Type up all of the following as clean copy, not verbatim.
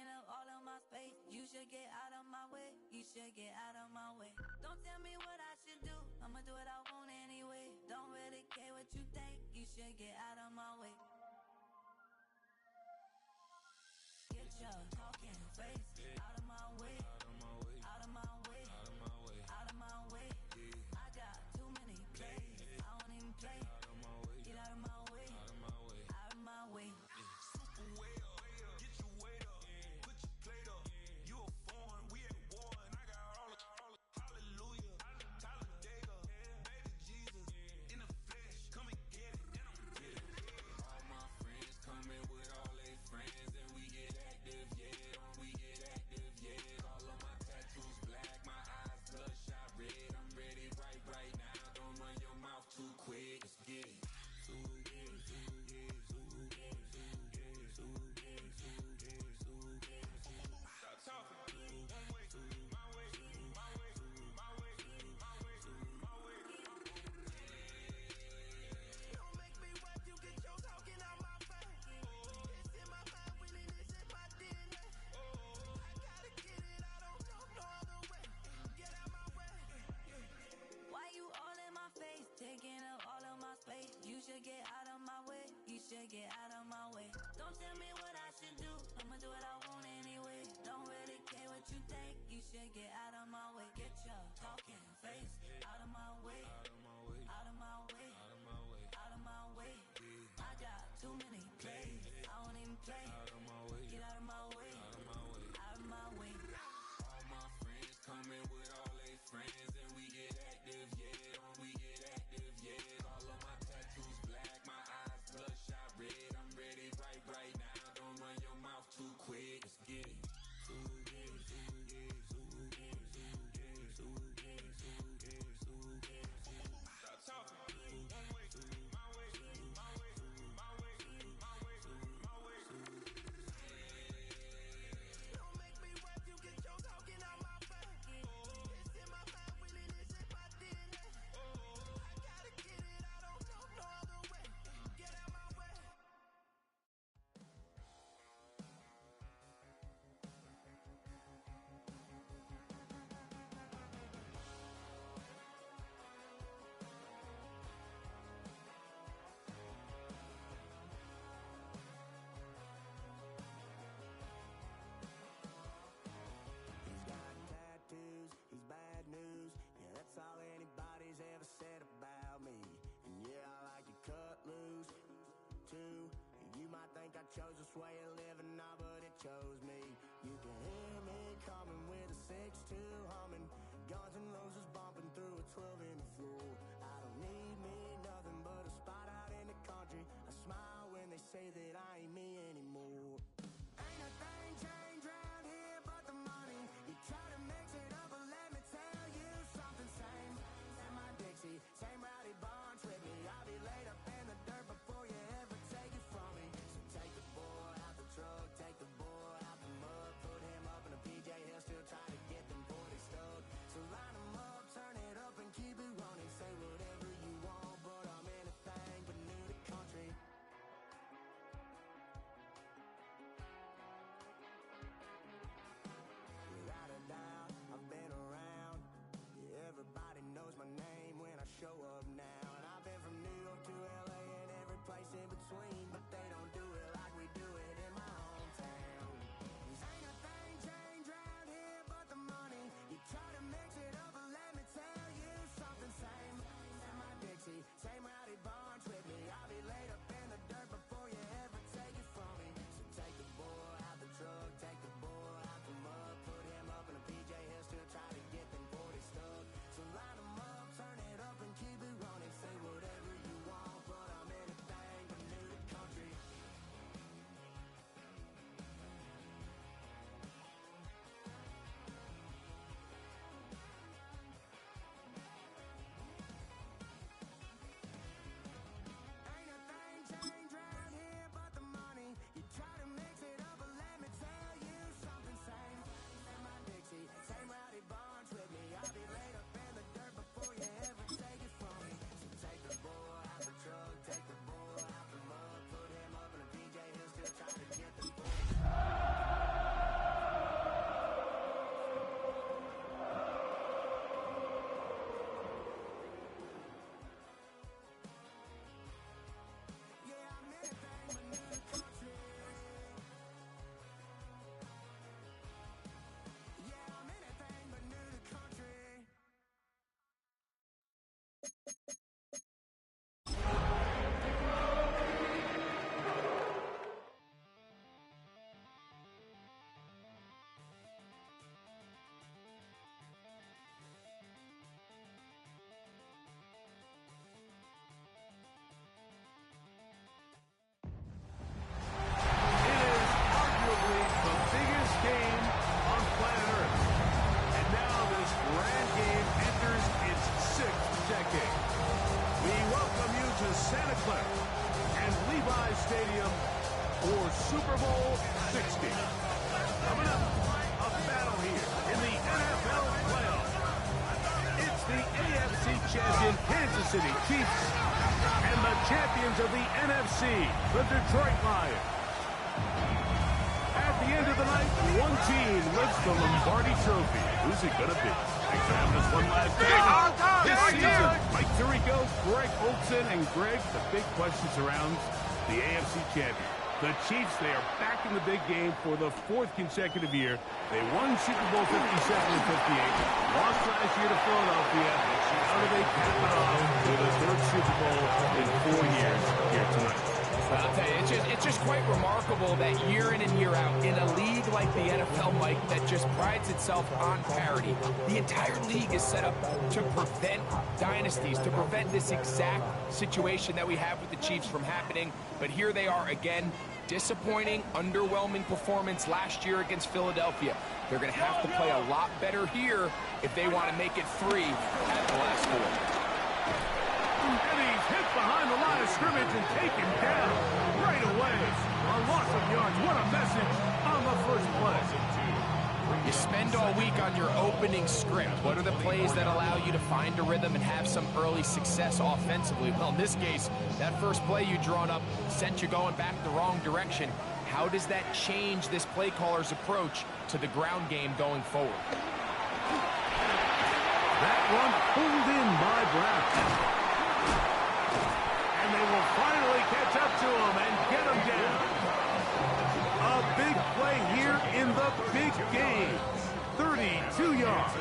up all of my space. You should get out of my way. You should get out of my way. Don't tell me what I should do. I'ma do what I want anyway. Don't really care what you think. You should get out of my way. Get your talking face out of my way. Out of my way. Out of my way. Out of my way. Out of my way. I got too many plays. I don't even play. Out of my way. Get out of my way. Out of my way. Out of my way. Super way up. Get your weight up. Put your plate up. You a foreign. We at war. And I got all the hallelujah. Talladega. Baby Jesus. In the flesh. Come and get it. And I'm get it. All my friends coming with all their friends. And we get active, yeah. We get active, yeah. All of my tattoos black. My eyes bloodshot red. I'm ready right now. Don't run your mouth too quick. Let's get it. Stop talking. One way, my way, my way, my way, my way, my way. Don't make me wipe you, get your talking out my face. It's in my mind, winning this in my DNA. I gotta get it, I don't know no other way. Get out my way. Why you all in my face, taking up all of my space? You should get out of my way. You should get out of my way. Don't tell me what I should do. I'ma do what I want anyway. Don't really care what you think. You should get out of my way. Get your talking face out of my way. Out of my way. Out of my way. Out of my way. Out of my way. I got too many plays. I don't even play. Out of my way. Get out of my way. Out of my way. Out of my way. All my friends coming with all their friends. And we get active, yeah. We get active, yeah. All of my tattoos black. My eyes bloodshot red. I'm ready right now. Don't run your mouth too quick. Let's get it. Stop talking. One way, my way, my way, my way, my way, my way. Don't make me wipe you, get your talking out my face. It's in my mind, winning this in my DNA. I gotta get it, I don't know no other way. Get out my way. He's got tattoos, he's bad news. Yeah, that's all anybody's ever said about me. And yeah, I like to cut loose, too. You might think I chose this way of living now, but it chose me. You can hear me coming with a 6-2 humming. Guns and Roses bumping through a 12 in the floor. I don't need me nothing but a spot out in the country. I smile when they say that I ain't me anymore. Ain't a thing changed round here but the money. You try to mix it up, but let me tell you something. Same in my Dixie, same rowdy bunch with me. I'll be laid up in the dirt before you ever take it from me. So take the boy out the truck, take the boy out the mud, put him up in a PJ, he'll still try to get them 40 stuff. Santa Clara and Levi's Stadium for Super Bowl 60. Coming up, a battle here in the NFL playoffs. It's the AFC champion Kansas City Chiefs and the champions of the NFC, the Detroit Lions. At the end of the night, one team lifts the Lombardi Trophy. Who's it going to be? Thanks for having us one last day this season. Mike Tirico, Greg Olson, and Greg, the big question surrounds the AFC champion. The Chiefs, they are back in the big game for the 4th consecutive year. They won Super Bowl 57 and 58, lost last year to Philadelphia. How do they cap it off with a 3rd Super Bowl in 4 years here tonight? Well, I'll tell you, it's just quite remarkable that year in and year out, in a league like the NFL, Mike, that just prides itself on parity, the entire league is set up to prevent dynasties, to prevent this exact situation that we have with the Chiefs from happening. But here they are again, disappointing, underwhelming performance last year against Philadelphia. They're going to have to play a lot better here if they want to make it 3 at the last 4. And he's hit behind the line of scrimmage and taken down right away. A loss of yards. What a message on the first play. You spend all week on your opening script. What are the plays that allow you to find a rhythm and have some early success offensively? Well, in this case, that first play you drawn up sent you going back the wrong direction. How does that change this play caller's approach to the ground game going forward? That one pulled in by Brown. And they will finally catch up to him and get him down. A big play here in the big game. 32 yards.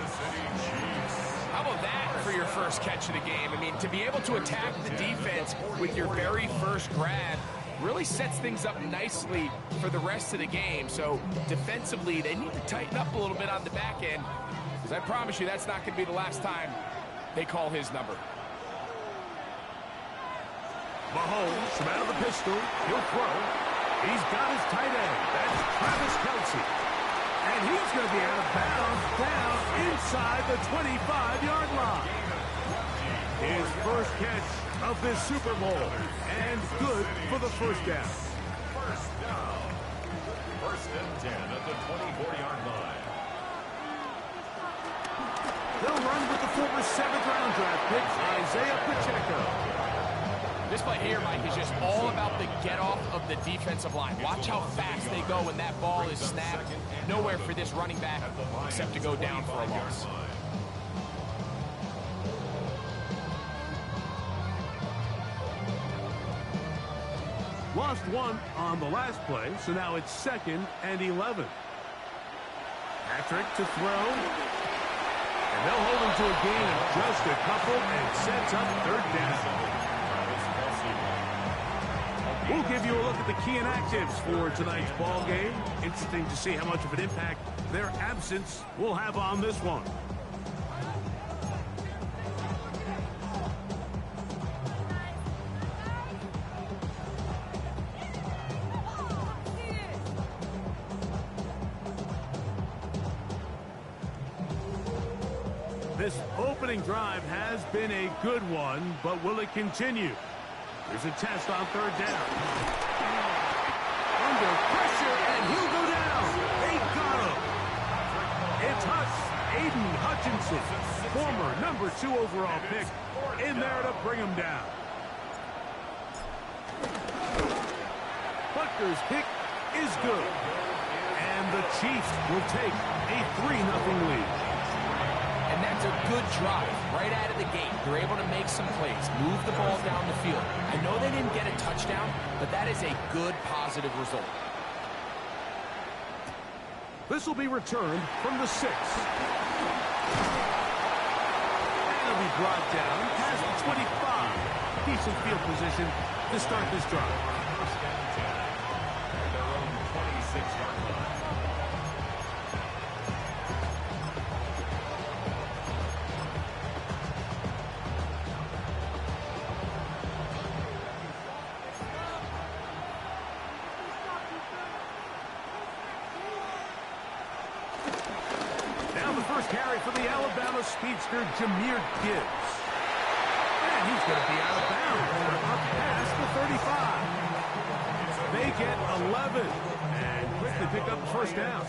How about that for your first catch of the game? I mean, to be able to attack the defense with your very first grab really sets things up nicely for the rest of the game. So defensively, they need to tighten up a little bit on the back end, because I promise you that's not going to be the last time they call his number. Mahomes from out of the pistol. He'll throw. He's got his tight end. That's Travis Kelce. And he's going to be out of bounds down inside the 25-yard line. His first catch of this Super Bowl. And good for the first down. First down. 1st and 10 at the 24-yard line. They'll run with the former 7th-round draft pick, Isaiah Pacheco. This play here, Mike, is just all about the get-off of the defensive line. Watch how fast they go when that ball is snapped. Nowhere for this running back except to go down for a loss. Lost one on the last play, so now it's 2nd and 11. Patrick to throw. And they'll hold him to a gain of just a couple and sets up 3rd down. We'll give you a look at the key inactives for tonight's ball game. Interesting to see how much of an impact their absence will have on this one. This opening drive has been a good one, but will it continue? Here's a test on 3rd down. Under pressure, and he'll go down. They got him. It's Aiden Hutchinson, former number 2 overall pick, in there to bring him down. Butker's kick is good. And the Chiefs will take a 3-0 lead. And that's a good drive right out of the gate. They're able to make some plays, move the ball down the field. I know they didn't get a touchdown, but that is a good, positive result. This will be returned from the 6. And it'll be brought down past the 25. Decent field position to start this drive. 1st and 10 at their own 26-yard line. For the Alabama speedster, Jahmyr Gibbs. And he's going to be out of bounds. up past the 35. They get 11 and quickly pick up the first down.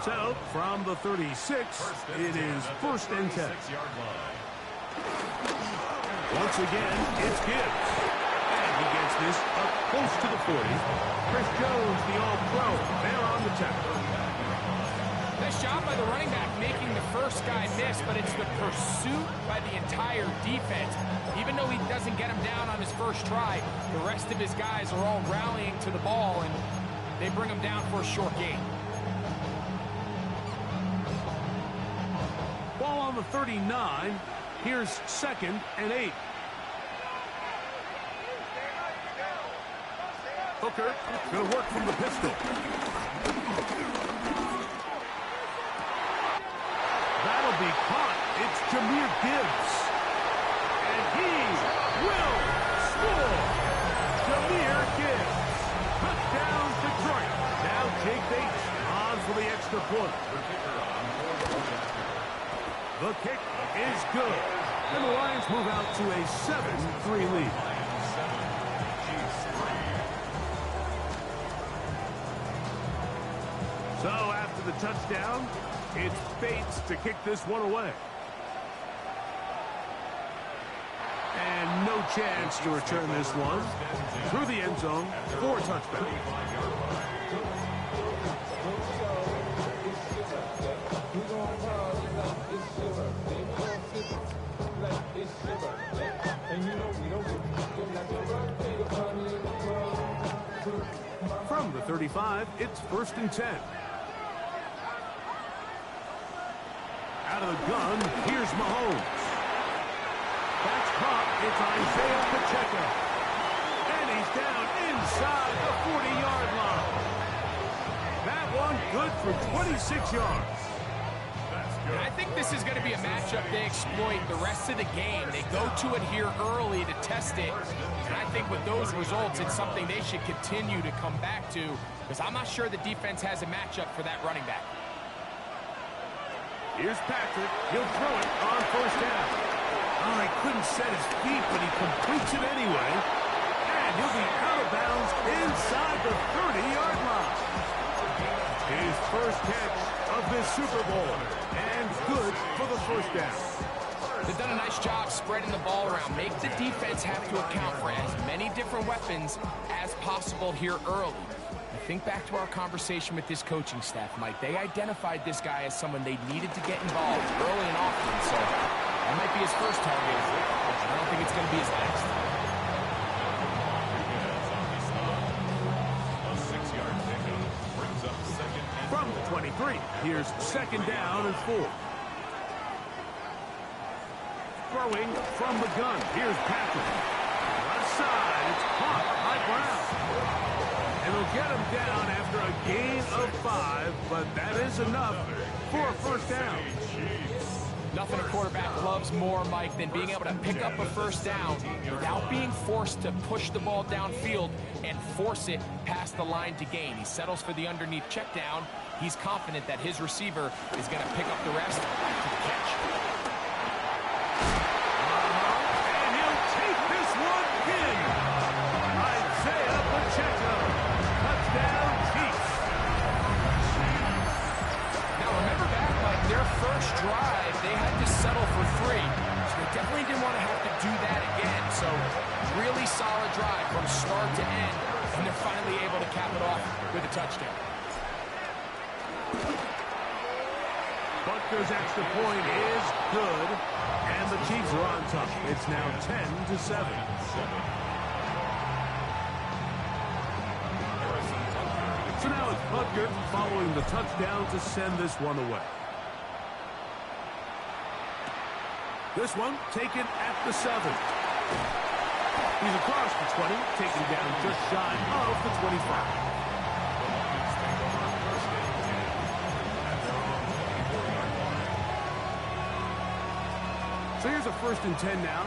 So, from the 36, it is first and 10. Once again, it's Gibbs. And he gets this up close to the 40. Chris Jones, the All-Pro, there on the tackle. Nice job by the running back making the first guy miss, but it's the pursuit by the entire defense. Even though he doesn't get him down on his first try, the rest of his guys are all rallying to the ball, and they bring him down for a short gain. Ball on the 39. Here's 2nd and 8. Hooker going to work from the pistol. That'll be caught. It's Jahmyr Gibbs. And he will score. Jahmyr Gibbs. Touchdown, Detroit. Now Jake Bates on for the extra point. The kick is good. And the Lions move out to a 7-3 lead. So after the touchdown, it's Bates to kick this one away. And no chance to return this one. Through the end zone for a touchback. From the 35, it's 1st and 10. Out of the gun, here's Mahomes. That's caught. It's Isaiah Pacheco. And he's down inside the 40-yard line. That one good for 26 yards. And I think this is going to be a matchup they exploit the rest of the game. They go to it here early to test it. And I think with those results, it's something they should continue to come back to, because I'm not sure the defense has a matchup for that running back. Here's Patrick. He'll throw it on 1st down. Oh, he couldn't set his feet, but he completes it anyway. And he'll be out of bounds inside the 30-yard line. His first catch of this Super Bowl. And good for the first down. They've done a nice job spreading the ball around. Make the defense have to account for as many different weapons as possible here early. I think back to our conversation with this coaching staff, Mike. They identified this guy as someone they needed to get involved early and often. So that might be his first target. I don't think it's going to be his last. From the 23, here's 2nd down and 4. Throwing from the gun, here's Patrick. Left side, it's caught by Brown. And they'll get him down after a gain of 5, but that is enough for a first down. Nothing a quarterback loves more, Mike, than being able to pick up a first down without being forced to push the ball downfield and force it past the line to gain. He settles for the underneath check down. He's confident that his receiver is going to pick up the rest after the catch. And he'll take this one in. Isaiah Pacheco. Touchdown, Chiefs. Now remember back, Mike, their first drive, they had to settle for 3. So they definitely didn't want to have to do that again. So really solid drive from start to end, and they're finally able to cap it off with a touchdown. Butker's extra point is good, and the Chiefs are on top. It's now 10-7. So now it's Butker following the touchdown to send this one away. This one taken at the 7. He's across the 20, taken down just shy of the 25. So here's a 1st and 10 now.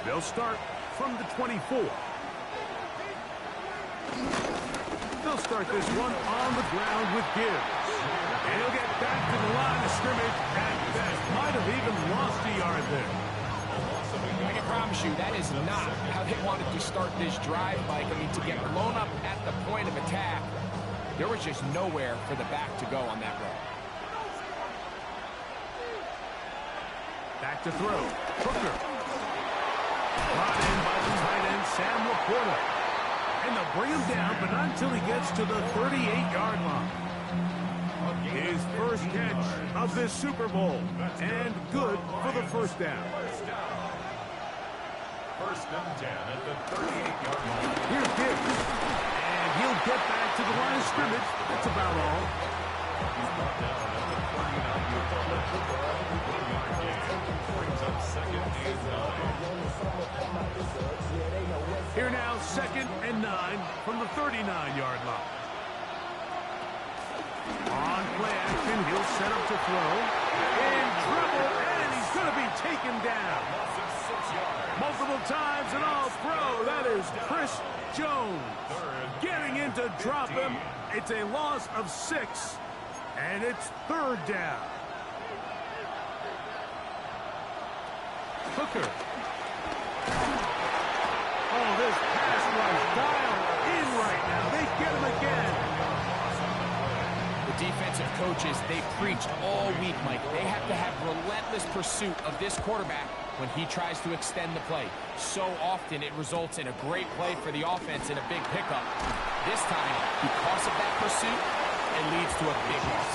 They'll start from the 24. They'll start this one on the ground with Gibbs. And he'll get back to the line of scrimmage at best. Might have even lost a yard there. I can promise you that is not how they wanted to start this drive, Mike. I mean, to get blown up at the point of attack, there was just nowhere for the back to go on that run. Back to throw. Hooker. Brought in by the tight end, Sam Laporta. And they'll bring him down, but not until he gets to the 38-yard line. His first catch of this Super Bowl, and good for the first down. First and 10 at the 38-yard line. Here's Gibbs, and he'll get back to the line of scrimmage. That's about all. He's brought down at the 39-yard line. 1-yard gain. Brings up second and 9. Here now, second and 9 from the 39-yard line. On play action, he'll set up to throw. In trouble, and he's going to be taken down. Multiple times and all throw. That is Chris Jones getting in to drop him. It's a loss of 6, and it's third down. Hooker. Oh, this pass rush dialed in right now. They get him again. The defensive coaches, they preached all week, Mike. They have to have relentless pursuit of this quarterback when he tries to extend the play. So often it results in a great play for the offense and a big pickup. This time, because of that pursuit, it leads to a big loss.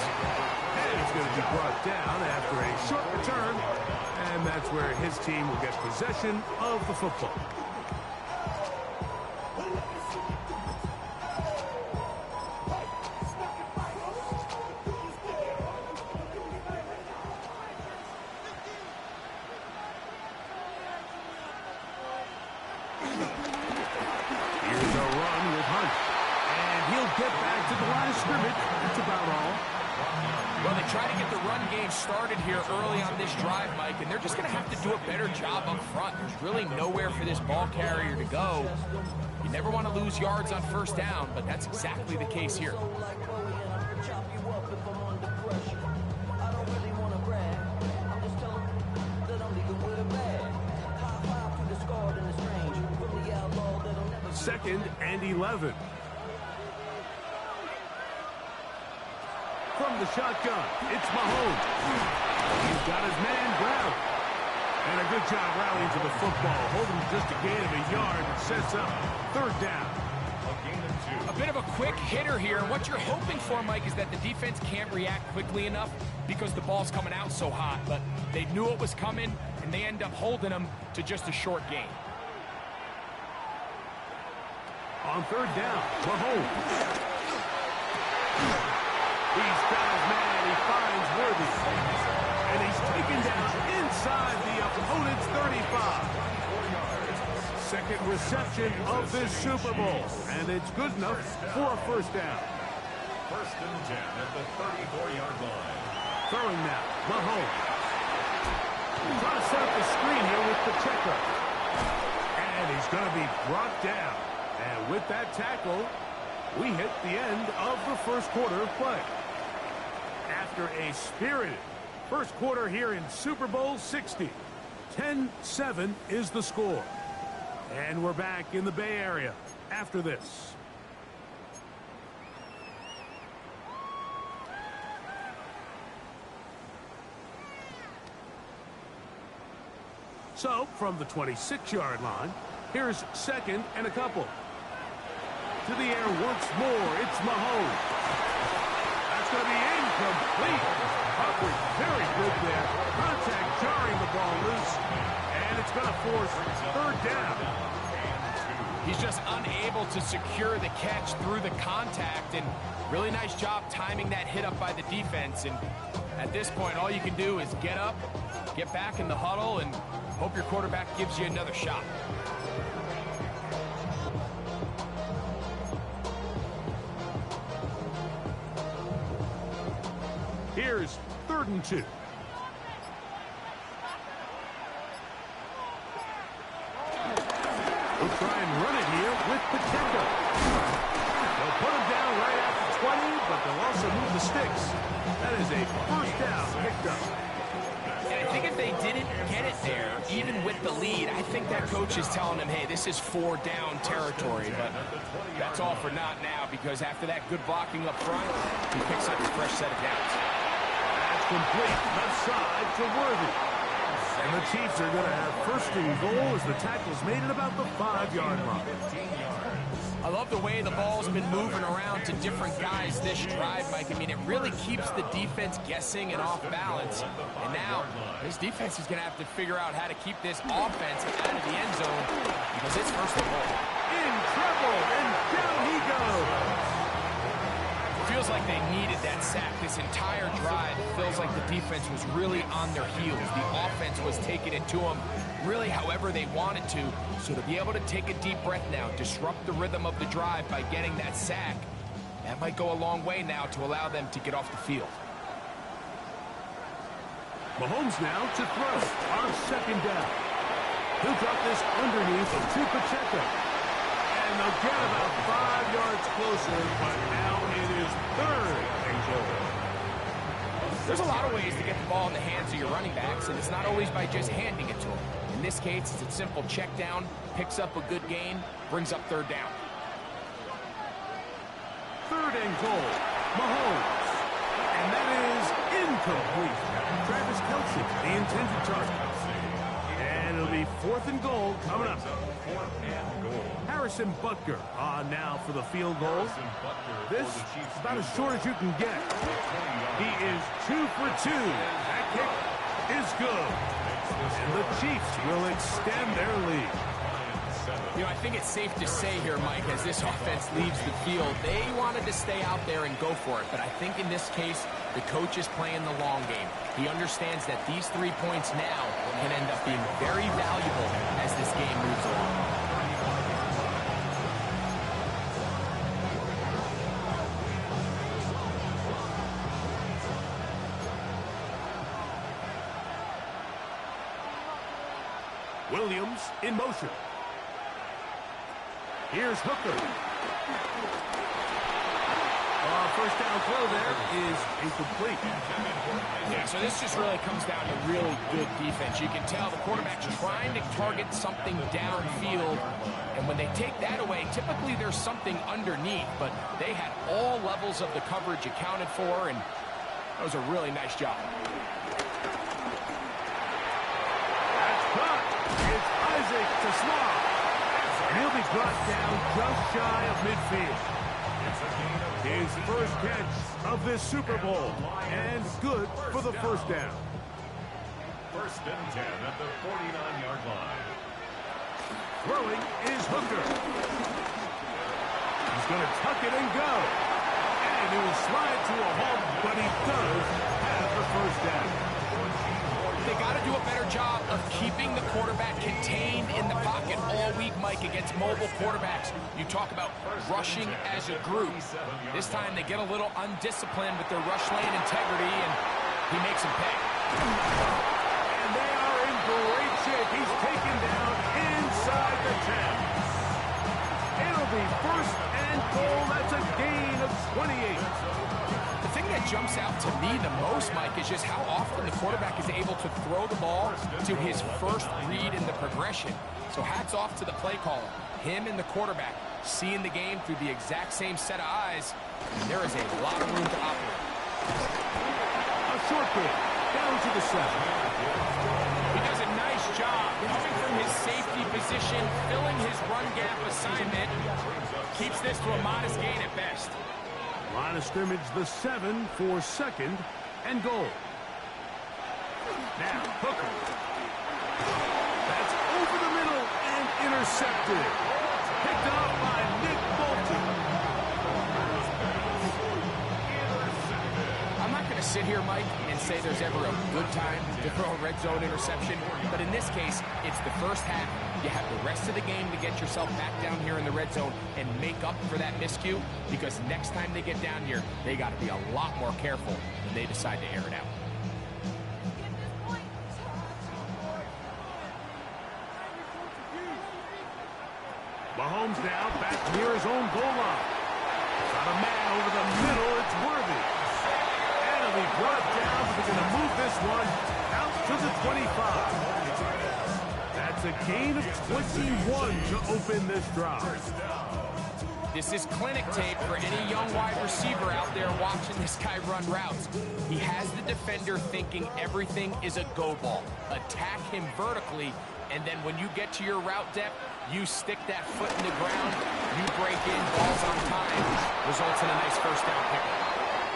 And he's going to be brought down after a short return, and that's where his team will get possession of the football. Started here early on this drive, Mike, and they're just going to have to do a better job up front. There's really nowhere for this ball carrier to go. You never want to lose yards on first down, but that's exactly the case here. Second and 11. From the shotgun, it's Mahomes. He's got his man Brown. And a good job rallying to the football. Holding just a gain of a yard and sets up third down. A bit of a quick hitter here. What you're hoping for, Mike, is that the defense can't react quickly enough because the ball's coming out so hot. But they knew it was coming, and they end up holding them to just a short gain. On third down, Mahomes. He's got his man, he finds Worthy. And he's taken down inside the opponent's 35. Second reception of this Super Bowl, and it's good enough for a first down. First and 10 at the 34-yard line. Throwing now, Mahomes. Trying to set up the screen here with Pacheco. And he's going to be brought down. And with that tackle, we hit the end of the first quarter of play. After a spirited first quarter here in Super Bowl 60, 10-7 is the score. And we're back in the Bay Area after this. So, from the 26-yard line, here's second and a couple. To the air once more, it's Mahomes. That's going to be incomplete. Coverage very good there. Contact jarring the ball loose, and it's going to force third down. He's just unable to secure the catch through the contact, and really nice job timing that hit up by the defense. And at this point, all you can do is get up, get back in the huddle, and hope your quarterback gives you another shot. Here's 3rd and 2. We'll try and run it here with Pacheco. They'll put him down right at the 20, but they'll also move the sticks. That is a first down picked up. And think if they didn't get it there, even with the lead, I think that coach is telling them, hey, this is 4 down territory. But that's all for naught now, because after that good blocking up front, he picks up a fresh set of downs. That's complete. Left side to Worthy. And the Chiefs are going to have first and goal as the tackle's made at about the 5-yard line. I love the way the ball's been moving around to different guys this drive, Mike. I mean, it really keeps the defense guessing and off balance. And now, this defense is going to have to figure out how to keep this offense out of the end zone because it's first and goal. In trouble, and down he goes. Feels like they needed that sack. This entire drive feels like the defense was really on their heels. The offense was taking it to them really however they wanted to. So to be able to take a deep breath now, disrupt the rhythm of the drive by getting that sack, that might go a long way now to allow them to get off the field. Mahomes now to throw on second down. He'll drop this underneath to Pacheco. And they'll get about 5 yards closer, but now it is third and goal. There's a lot of ways to get the ball in the hands of your running backs, and it's not always by just handing it to them. In this case, it's a simple check down, picks up a good gain, brings up third down. Third and goal, Mahomes. And that is incomplete. Travis Kelce, the intended target. And it'll be fourth and goal coming up. Harrison Butker on now for the field goal. This is about as short as you can get. He is 2 for 2. That kick is good. And the Chiefs will extend their lead. You know, I think it's safe to say here, Mike, as this offense leaves the field, they wanted to stay out there and go for it. But I think in this case, the coach is playing the long game. He understands that these 3 points now can end up being very valuable as this game moves along. Williams in motion. Here's Hooker. First down throw there is incomplete. Yeah, so this just really comes down to really good defense. You can tell the quarterback's trying to target something downfield, and when they take that away, typically there's something underneath, but they had all levels of the coverage accounted for, and that was a really nice job. That's caught. It's Isaac to Slaw. And he'll be brought down just shy of midfield. His first catch of this Super Bowl, and good for the first down. First and 10 at the 49-yard line. Throwing is Hooker. He's going to tuck it and go. And he will slide to a halt, but he does have the first down. They got to do a better job of keeping the quarterback contained in the pocket all week, Mike, against mobile quarterbacks. You talk about rushing as a group. This time they get a little undisciplined with their rush lane integrity, and he makes them pay. And they are in great shape. He's taken down inside the 10. It'll be first and goal. That's a gain of 28. The thing that jumps out to me the most, Mike, is just how often the quarterback is able to throw the ball to his first read in the progression. So hats off to the play caller. Him and the quarterback seeing the game through the exact same set of eyes. And there is a lot of room to operate. A short kick down to the 7. He does a nice job coming from his safety position, filling his run gap assignment. Keeps this to a modest gain at best. Line of scrimmage, the 7 for second and goal. Now, Hooker. That's over the middle and intercepted. Picked up by Nick Bolton. I'm not going to sit here, Mike, and say there's ever a good time to throw a red zone interception, but in this case, it's the first half. You have the rest of the game to get yourself back down here in the red zone and make up for that miscue, because next time they get down here, they got to be a lot more careful when they decide to air it out. Mahomes now back near his own goal line. Got a man over the middle. It's Worthy. And he'll be brought down, but they're going to move this one out to the 25. That's a gain of 21 to open this drive. This is clinic tape for any young wide receiver out there watching this guy run routes. He has the defender thinking everything is a go ball. Attack him vertically, and then when you get to your route depth, you stick that foot in the ground, you break in, balls on time, results in a nice first down pickup.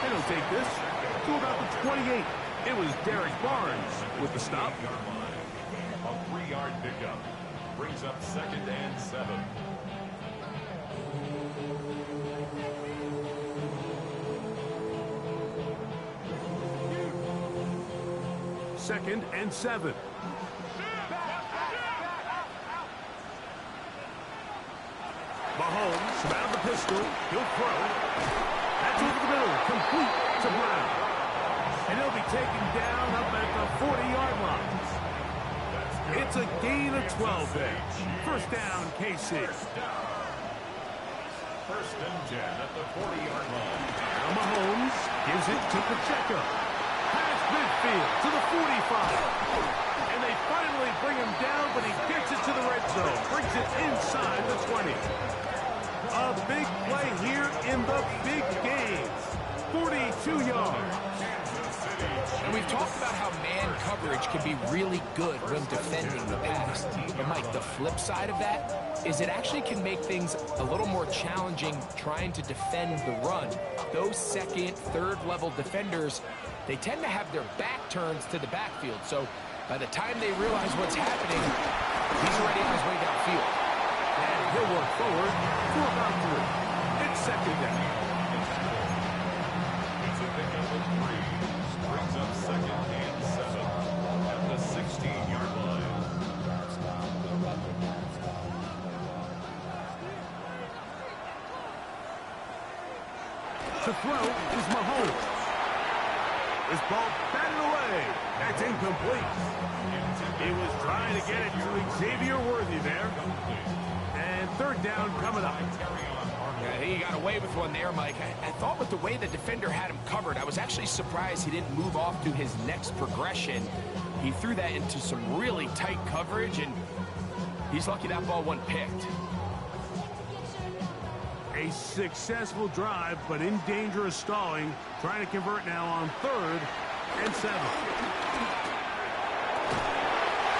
They don't take this to about the 28. It was Derek Barnes with the stop. A 3-yard pickup brings up 2nd and 7. Second and 7. Mahomes around the pistol. He'll throw. That's over the middle. Complete to Brown. And he'll be taken down up at the 40-yard line. It's a gain of 12 there. First down, KC. First and 10 at the 40-yard line. Now Mahomes gives it to Pacheco. Past midfield to the 45. And they finally bring him down, but he gets it to the red zone. Brings it inside the 20. A big play here in the big game. 42 yards. And we've talked about how man coverage can be really good when defending the pass. But Mike, the flip side of that is it actually can make things a little more challenging trying to defend the run. Those second, third level defenders, they tend to have their back turns to the backfield. So by the time they realize what's happening, he's already on his way downfield. And he'll work forward for about 3. It's second down. It's a pickup of 3. Brings up 2nd and 7 at the 16-yard line. To throw is Mahomes. This ball batted away. That's incomplete. He was trying to get it to Xavier Worthy there. And third down coming up. Yeah, he got away with one there, Mike. I thought with the way the defender had him covered, I was actually surprised he didn't move off to his next progression. He threw that into some really tight coverage, and he's lucky that ball wasn't picked. A successful drive, but in danger of stalling. Trying to convert now on 3rd and 7.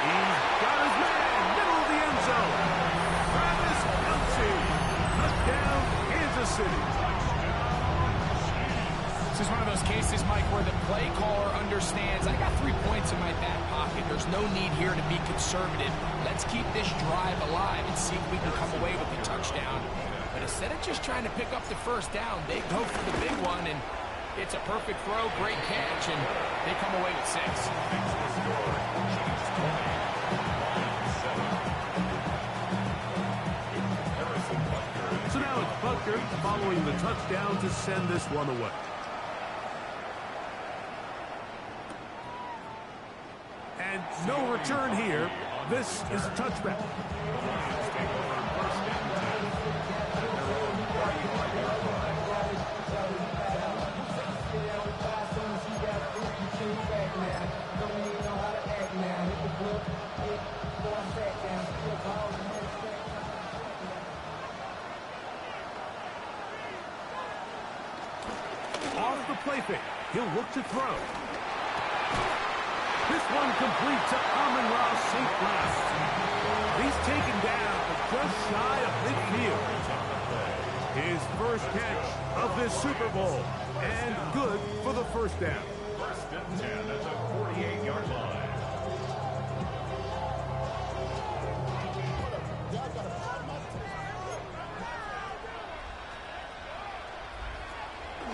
He's got his man, middle of the end zone. Travis Kelce, touchdown, Kansas City. This is one of those cases, Mike, where the play caller understands, I got 3 points in my back pocket. There's no need here to be conservative. Let's keep this drive alive and see if we can come away with the touchdown. But instead of just trying to pick up the first down, they go for the big one, and it's a perfect throw, great catch, and they come away with 6. So now it's Butker following the touchdown to send this one away. And no return here. This is a touchback. Off the play fake. He'll look to throw. This one complete to Amon-Ra St. Brown. He's taken down just shy of midfield. His first catch of this Super Bowl. And good for the first down. First and 10 at the 48-yard line.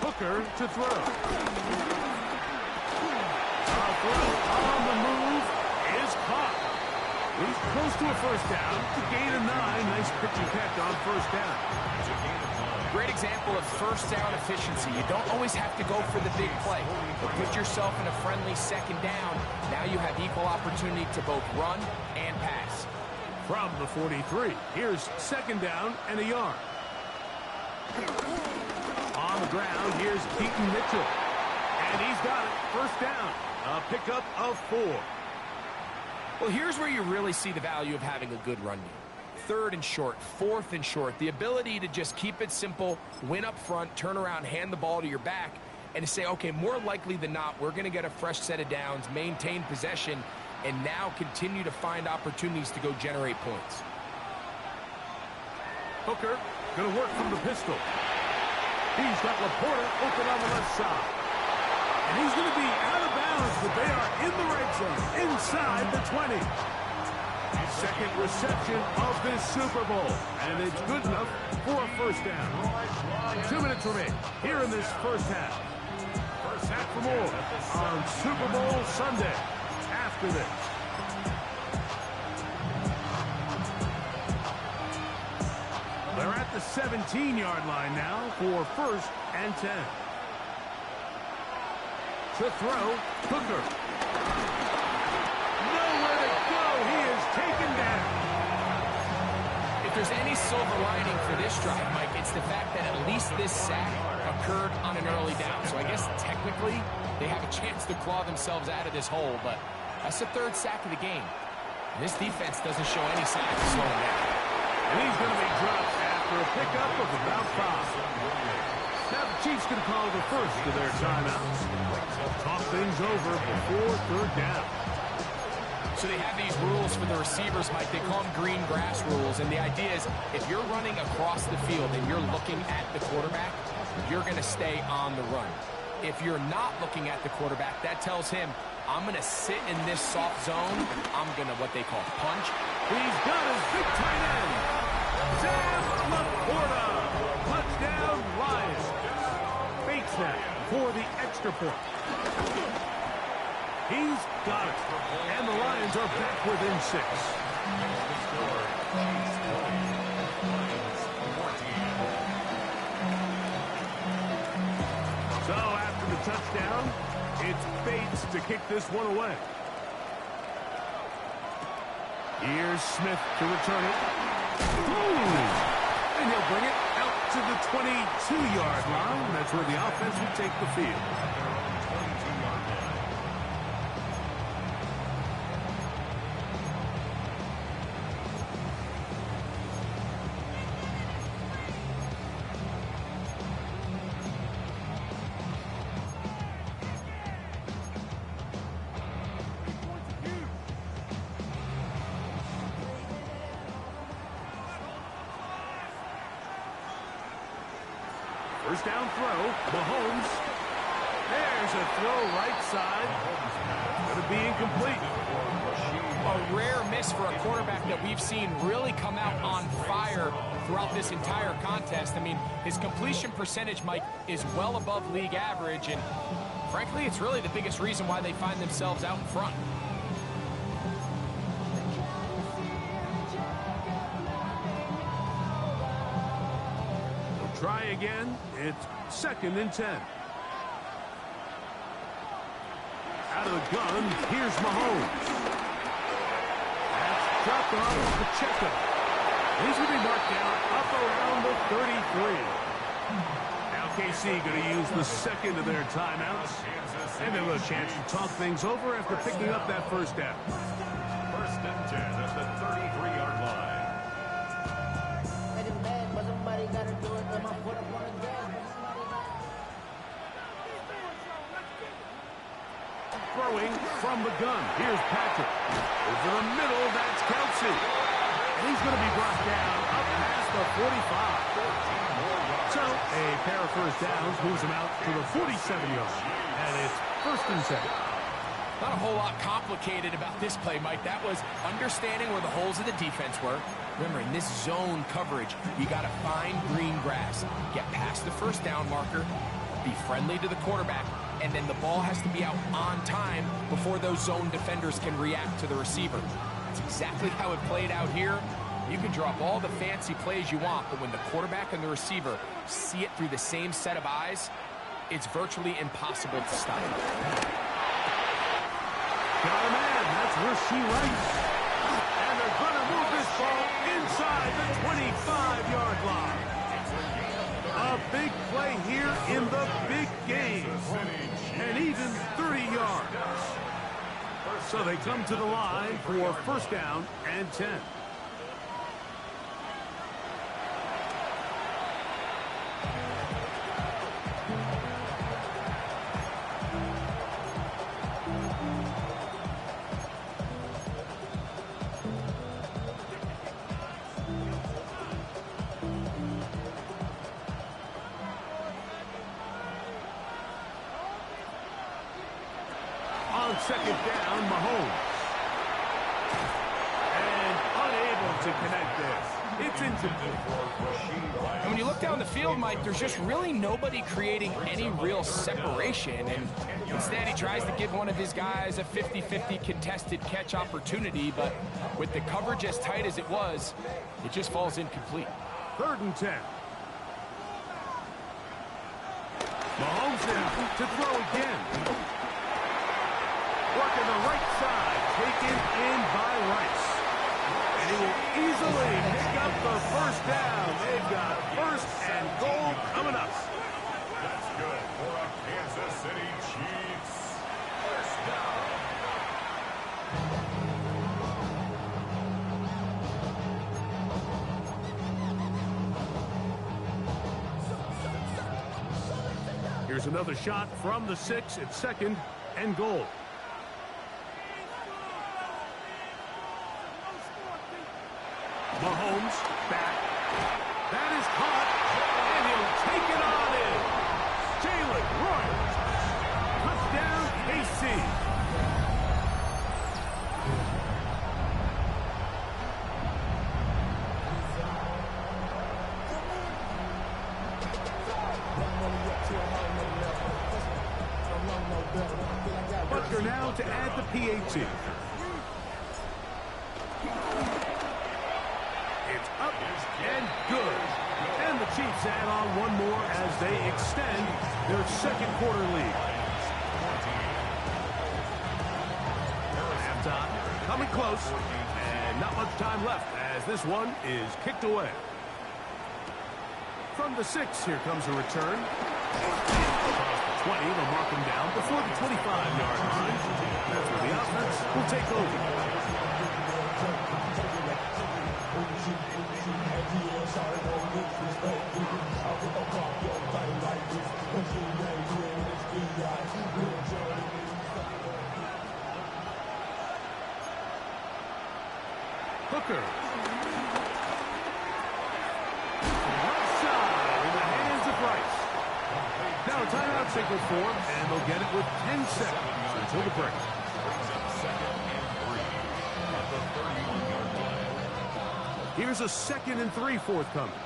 Hooker to throw. Throw on the move is caught. He's close to a first down to gain a 9. Nice pitch and catch on first down. Great example of first down efficiency. You don't always have to go for the big play, but put yourself in a friendly second down. Now you have equal opportunity to both run and pass. From the 43, here's second down and a yard. On the ground, here's Keaton Mitchell. And he's got it. First down. A pickup of 4. Well, here's where you really see the value of having a good run game. 3rd and short, 4th and short, the ability to just keep it simple, win up front, turn around, hand the ball to your back, and to say, okay, more likely than not, we're going to get a fresh set of downs, maintain possession, and now continue to find opportunities to go generate points. Hooker going to work from the pistol. He's got Laporta open on the left side. And he's going to be out of bounds, but they are in the red zone, inside the 20. Second reception of this Super Bowl, and it's good enough for a first down. 2 minutes remain here in this first half. First half for more on Super Bowl Sunday after this. They're at the 17-yard line now for 1st and 10. To throw, Hooker. Nowhere to go. He is taken down. If there's any silver lining for this drive, Mike, it's the fact that at least this sack occurred on an early down. So I guess technically they have a chance to claw themselves out of this hole, but that's the 3rd sack of the game. And this defense doesn't show any signs of slowing down. And he's going to be dropped after a pickup of about 5. Now the Chiefs going to call the first of their timeouts. Talk things over before 3rd down. So they have these rules for the receivers, Mike. They call them green grass rules. And the idea is if you're running across the field and you're looking at the quarterback, you're going to stay on the run. If you're not looking at the quarterback, that tells him, I'm going to sit in this soft zone. I'm going to what they call punch. He's got his big tight end, Sam Laporta. Touchdown, Lions. Fake snap for the extra point. He's got it. And the Lions are back within 6. So after the touchdown, it's Bates to kick this one away. Here's Smith to return it. And he'll bring it out to the 22-yard line. That's where the offense will take the field. First down throw, Mahomes. There's a throw right side. Going to be incomplete. A rare miss for a quarterback that we've seen really come out on fire throughout this entire contest. I mean, his completion percentage, Mike, is well above league average, and frankly, it's really the biggest reason why they find themselves out in front. Try again. It's 2nd and 10. Out of the gun, here's Mahomes. That's dropped off Pacheco. He's going to be marked down up around the 33. Now KC going to use the 2nd of their timeouts. And they'll have a chance to talk things over after picking up that first down. 1st and 10 at the 33-yard line. Throwing from the gun. Here's Patrick. Over the middle, that's Kelsey. And he's going to be brought down up past the 45. So a pair of first downs moves him out to the 47-yard. And it's 1st and 10. Not a whole lot complicated about this play, Mike. That was understanding where the holes of the defense were. Remember, in this zone coverage, you got to find green grass, get past the first down marker, be friendly to the quarterback, and then the ball has to be out on time before those zone defenders can react to the receiver. That's exactly how it played out here. You can draw up all the fancy plays you want, but when the quarterback and the receiver see it through the same set of eyes, it's virtually impossible to stop. Got a man. That's Rashee Rice. And they're going to move this ball inside the 25-yard line. A big play here in the big game. And even 30 yards. So they come to the line for first down and 10. On second down, Mahomes. And unable to connect this. It's incomplete. And when you look down the field, Mike, there's just really nobody creating any real separation. And instead, he tries to give one of his guys a 50-50 contested catch opportunity. But with the coverage as tight as it was, it just falls incomplete. 3rd and 10. Mahomes now to throw again. Working the right side, taken in by Rice. And he will easily pick up the first down. They've got 1st and goal coming up. That's good for a Kansas City Chiefs. First down. Here's another shot from the 6 at 2nd and goal. Mahomes back. That is caught, and he'll take it on in. Jalen Royals. Touchdown, KC. Butker now to add the PAT. Up and good. And the Chiefs add on one more as they extend their 2nd quarter lead. Halftime coming close, and not much time left as this one is kicked away. From the 6, here comes a return. Across the 20, they'll mark him down before the 25-yard line. That's where the offense will take over. Hooker. Right side in the hands of Rice. Now a timeout signal form, and they'll get it with 10 seconds until the break. Here's a 2nd and 3 forthcoming.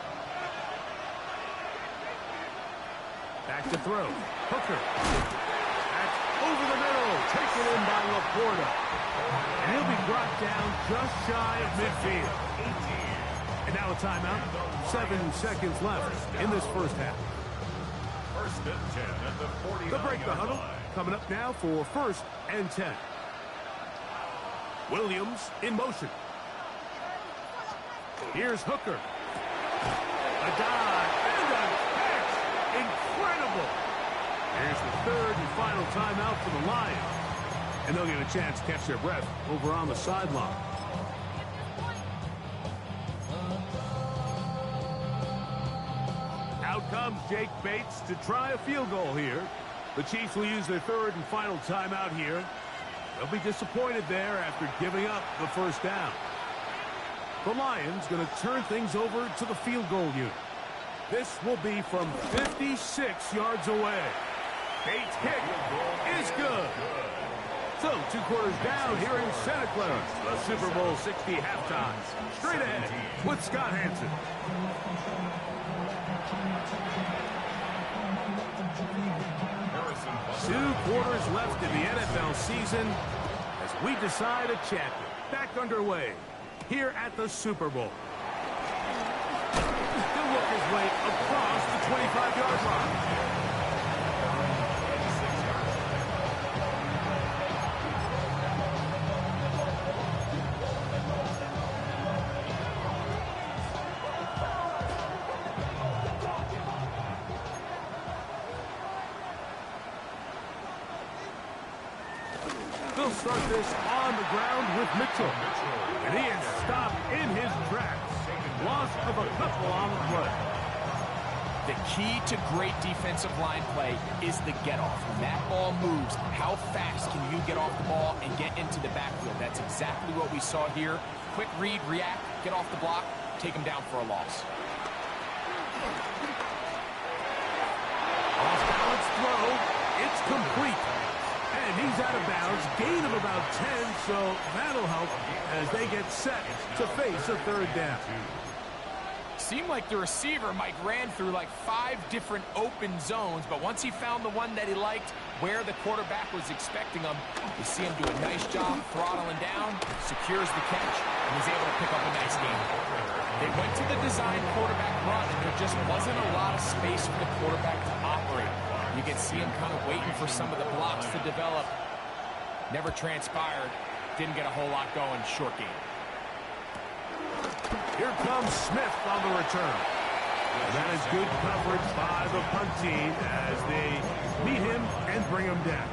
Back to throw. Hooker. Back over the middle. Taken in by Laporta. And he'll be brought down just shy of midfield. And now a timeout. 7 seconds left in this first half. 1st and 10 at the 49. They'll break the huddle. Coming up now for 1st and 10. Williams in motion. Here's Hooker. A dive and a catch. Incredible. Here's the 3rd and final timeout for the Lions. And they'll get a chance to catch their breath over on the sideline. Out comes Jake Bates to try a field goal here. The Chiefs will use their 3rd and final timeout here. They'll be disappointed there after giving up the first down. The Lions going to turn things over to the field goal unit. This will be from 56 yards away. Bates' kick is good. So, 2 quarters down here in Santa Clara. The Super Bowl 60 halftime. Straight ahead with Scott Hanson. 2 quarters left in the NFL season as we decide a champion. Back underway here at the Super Bowl. He'll work his way across the 25-yard line. They'll start this on the ground with Mitchell. And he is stopped in his tracks. Loss of a couple on the play. The key to great defensive line play is the get-off. When that ball moves, how fast can you get off the ball and get into the backfield? That's exactly what we saw here. Quick read, react, get off the block, take him down for a loss. Off-balance throw. It's complete. And he's out of bounds. Gain of about 10, so that'll help as they get set to face a third down. Seemed like the receiver, Mike, ran through like 5 different open zones, but once he found the one that he liked, where the quarterback was expecting him, you see him do a nice job throttling down, secures the catch, and he's able to pick up a nice gain. They went to the design quarterback run, and there just wasn't a lot of space for the quarterback to operate. You can see him kind of waiting for some of the blocks to develop. Never transpired. Didn't get a whole lot going. Short game. Here comes Smith on the return. And that is good coverage by the punt team as they meet him and bring him down.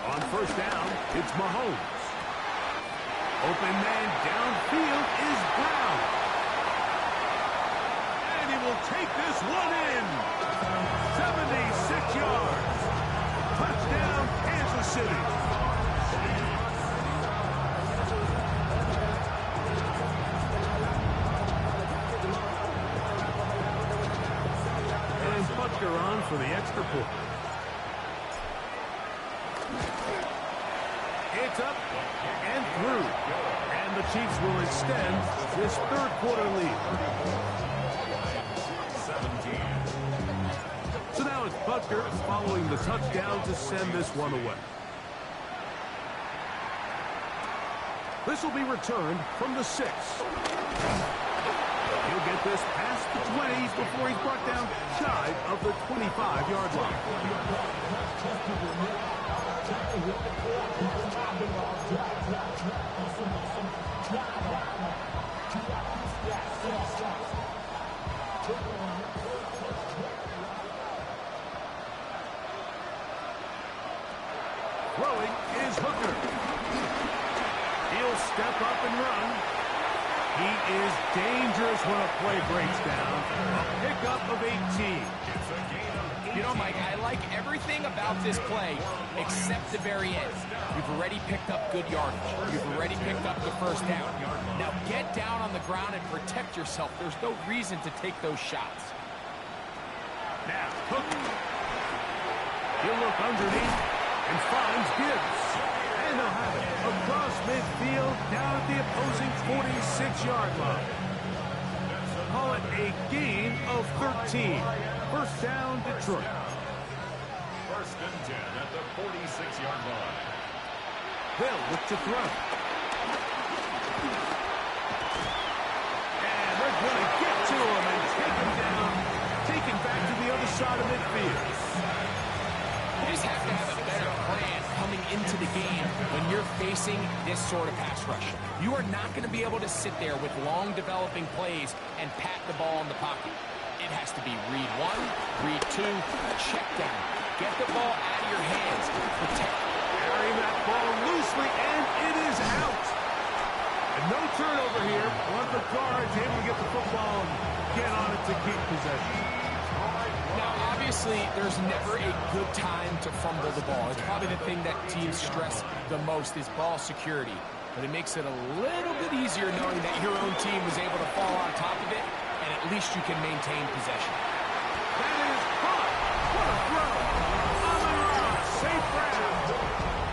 On first down, it's Mahomes. Open man downfield is Brown. And he will take this one in. 76 yards. Touchdown, Kansas City. And Butker on for the extra point. It's up and through. And the Chiefs will extend this third quarter lead. 17. So now it's Butker following the touchdown to send this one away. This will be returned from the 6. He'll get this past the 20 before he's brought down shy of the 25-yard line. Throwing is Hooker. He'll step up and run. He is dangerous when a play breaks down. A pickup of 18. You know, Mike, I like everything about this play except the very end. You've already picked up good yardage. You've already picked up the first down. Now get down on the ground and protect yourself. There's no reason to take those shots. Now, Hooker. He'll look underneath and finds Gibbs. And they'll have it across midfield down at the opposing 46-yard line. Call it a gain of 13. First down, Detroit. First and 10 at the 46-yard line. They'll look to throw. And they're going to get to him and take him down. Taken back to the other side of midfield. You just have to have a better plan coming into the game when you're facing this sort of pass rush. You are not going to be able to sit there with long developing plays and pat the ball in the pocket. It has to be read 1, read 2, check down. Get the ball out of your hands. Protect. Carrying that ball loosely, and it is out. And no turnover here. One of the guards able to get the football and get on it to keep possession. Now, obviously, there's never a good time to fumble the ball. It's probably the thing that teams stress the most is ball security. But it makes it a little bit easier knowing that your own team was able to fall on top of it, and at least you can maintain possession. That is caught. What a throw. Amon-Ra, safe round.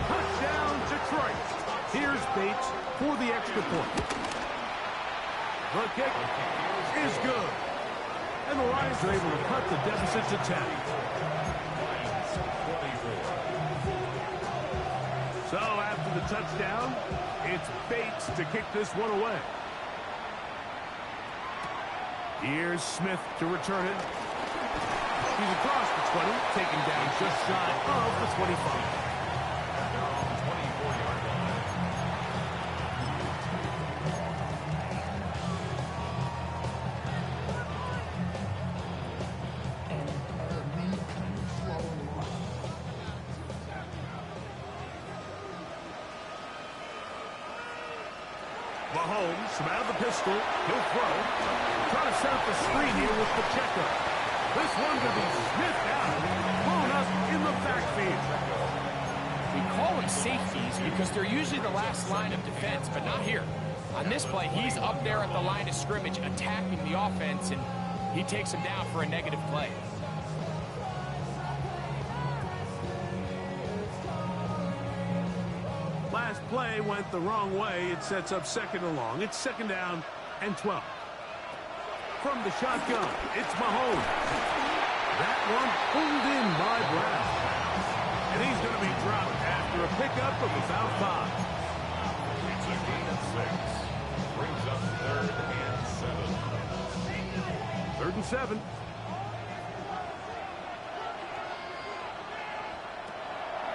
Touchdown, Detroit. Here's Bates for the extra point. The kick is good. And the Lions are able to cut the deficit to 10. So after the touchdown, it's Bates to kick this one away. Here's Smith to return it. He's across the 20, taken down just shy of the 25. Mahomes from out of the pistol. He'll throw. Trying to set up the screen here with Pacheco. This one to be sniffed out. Blown up in the backfield. We call them safeties because they're usually the last line of defense, but not here. On this play, he's up there at the line of scrimmage attacking the offense, and he takes him down for a negative play. Last play went the wrong way. It sets up second and long. It's second down and 12. From the shotgun, it's Mahomes. That one pulled in by Brown. And he's going to be dropped after a pickup of about 5. It's a gain of 6. Brings up 3rd and 7. 3rd and 7.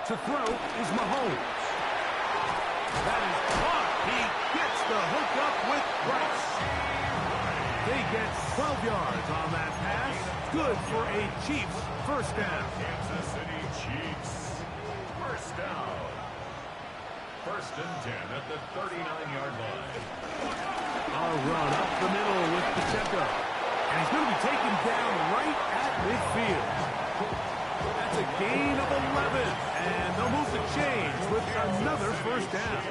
To throw is Mahomes. That is caught. He gets the hook up with Rice. They get 12 yards on that pass. Good for a Chiefs first down. Kansas City Chiefs. First down. 1st and 10 at the 39-yard line. A run up the middle with Pacheco. And he's going to be taken down right at midfield. That's a gain of 11. And they'll move the chains with another first down.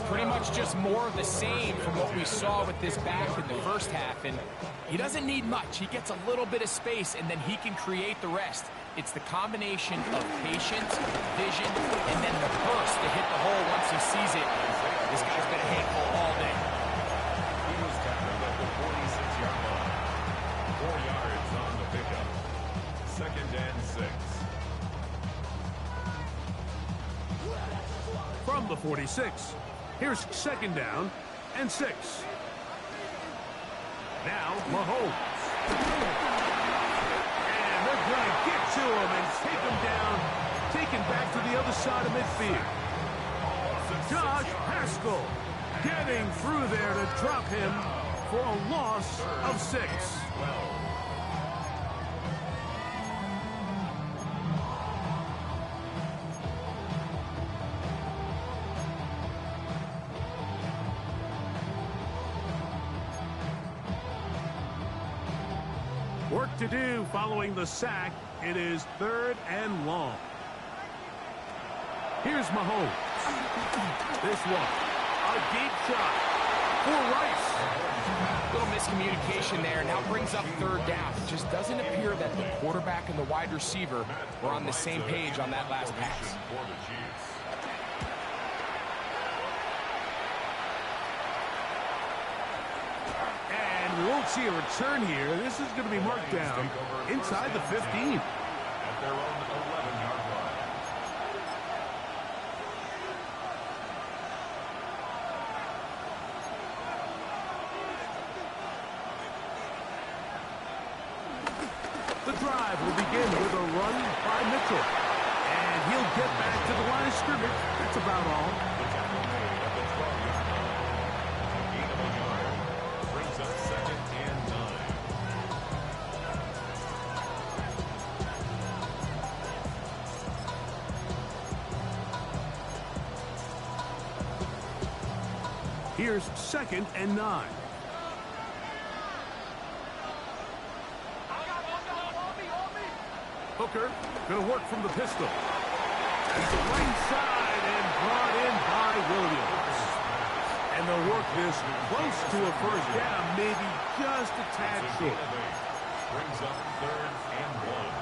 Pretty much just more of the same from what we saw with this back in the first half. And he doesn't need much. He gets a little bit of space, and then he can create the rest. It's the combination of patience, vision, and then the burst to hit the hole once he sees it. This guy's been a handful all day. He was tackled at the 46-yard line. 4 yards on the pickup. 2nd and 6. From the 46, here's second down and 6. Now Mahomes. And they're going to get to him and take him down, taken back to the other side of midfield. Josh Haskell getting through there to drop him for a loss of 6. Work to do following the sack. It is 3rd and long. Here's Mahomes. This one, a deep shot for Rice. Little miscommunication there. Now brings up 3rd down. It just doesn't appear that the quarterback and the wide receiver were on the same page on that last pass. For the Chiefs. We won't see a return here. This is going to be marked down inside the 15. At their own 11-yard line. The drive will begin with a run by Mitchell. And he'll get back to the line of scrimmage. That's about all. The tackle made at the 12-yard line. Gain of 1 yard. Brings up 2nd and 9. Here's 2nd and 9. Hooker going to work from the pistol. He's the right side and brought in by Williams. And they'll work this close to a first down, maybe just a tad short. Brings up 3rd and 1.